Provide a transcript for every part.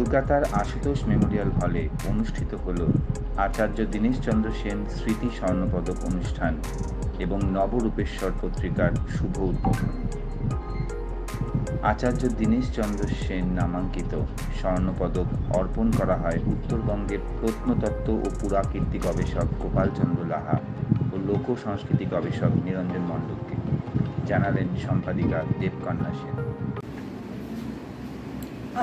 কলকাতার আশুতোষ মেমোরিয়াল হলে অনুষ্ঠিত হল আচার্য দীনেশচন্দ্র সেন স্মৃতি স্বর্ণপদক অনুষ্ঠান এবং নবরূপেশ্বর পত্রিকার শুভ উদ্বোধন। আচার্য দীনেশচন্দ্র সেন নামাঙ্কিত স্বর্ণপদক অর্পণ করা হয় উত্তরবঙ্গের প্রত্নতত্ত্ব ও পুরাকীর্তি গবেষক গোপালচন্দ্র লাহা ও লোক সংস্কৃতি গবেষক নিরঞ্জন মণ্ডলকে, জানালেন সম্পাদিকা দেবকন্যা সেন।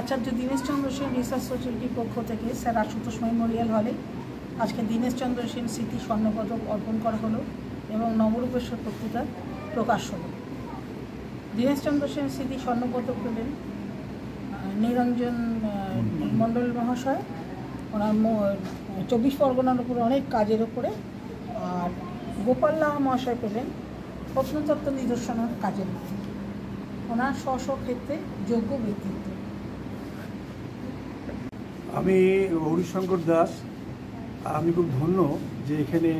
আচার্য দীনেশচন্দ্র সেন রিসার্চ সোসাইটির পক্ষ থেকে স্যার আশুতোষ মেমোরিয়াল হলে আজকে দীনেশচন্দ্র সেন স্মৃতি স্বর্ণপদক অর্পণ করা হলো এবং নবরূপেশ্বর পত্রিকা প্রকাশ হলো। দীনেশচন্দ্র সেন স্মৃতি স্বর্ণপদক পেলেন নিরঞ্জন মণ্ডল মহাশয়, ওনার 24 পরগনার উপরে অনেক কাজের উপরে, আর গোপাল লাহা মহাশয় পেলেন প্রত্নতত্ত্ব নিদর্শনের কাজের উপরে। ওনার স্ব ক্ষেত্রে যোগ্য ব্যক্তিত্ব। আমি হরিশঙ্কর দাস। আমি খুব ধন্য যে এখানে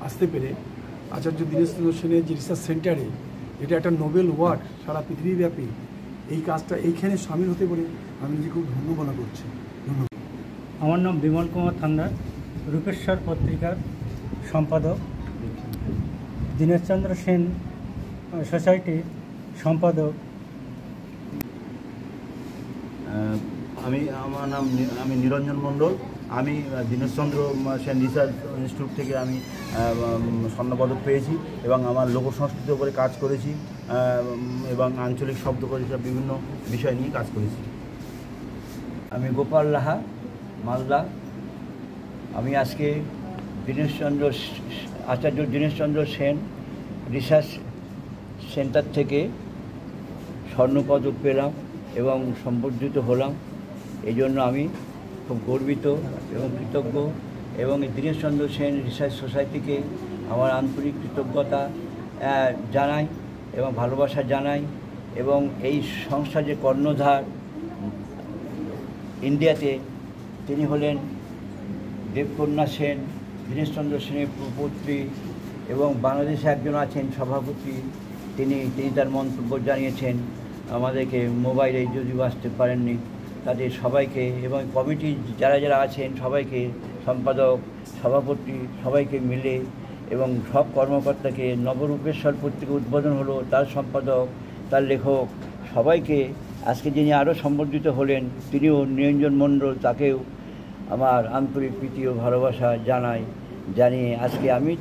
আসতে পেরে আচার্য দীনেশচন্দ্র সেনের যে রিসার্চ সেন্টারে, এটা একটা নোবেল ওয়ার্ড সারা পৃথিবীব্যাপী, এই কাজটা এইখানে সামিল হতে পারে আমি নিজে খুব ধন্য মনে করছি। ধন্যবাদ। আমার নাম বিমল কুমার থান্ডার, রূপেশ্বর পত্রিকার সম্পাদক, দীনেশচন্দ্র সেন সোসাইটির সম্পাদক। আমি নিরঞ্জন মণ্ডল। আমি দীনেশচন্দ্র সেন রিসার্চ ইনস্টিটিউট থেকে আমি স্বর্ণপদক পেয়েছি এবং আমার লোক সংস্কৃতির উপরে কাজ করেছি এবং আঞ্চলিক শব্দকোষ বিভিন্ন বিষয় নিয়ে কাজ করেছি। আমি গোপাল লাহা, মালদা। আমি আজকে আচার্য দীনেশচন্দ্র সেন রিসার্চ সেন্টার থেকে স্বর্ণপদক পেলাম এবং সম্বর্ধিত হলাম। এই জন্য আমি খুব গর্বিত এবং কৃতজ্ঞ, এবং দীনেশচন্দ্র সেন রিসার্চ সোসাইটিকে আমার আন্তরিক কৃতজ্ঞতা জানাই এবং ভালোবাসা জানাই। এবং এই সংস্থার যে কর্ণধার ইন্ডিয়াতে, তিনি হলেন দেবকন্যা সেন, দীনেশচন্দ্র সেনের পুত্রী, এবং বাংলাদেশে একজন আছেন সভাপতি, তিনি তার মন্তব্য জানিয়েছেন আমাদেরকে মোবাইলে, যদি আসতে পারেননি তাদের সবাইকে, এবং কমিটি যারা আছেন সবাইকে, সম্পাদক, সভাপতি সবাইকে মিলে, এবং সব কর্মকর্তাকে, নবরূপেশ্বর পত্রিকা উদ্বোধন হলো, তার সম্পাদক, তার লেখক, সবাইকে আজকে যিনি আরও সম্বর্ধিত হলেন তিনিও নিরঞ্জন মণ্ডল, তাকেও আমার আন্তরিক প্রীতি ও ভালোবাসা জানিয়ে আজকে আমি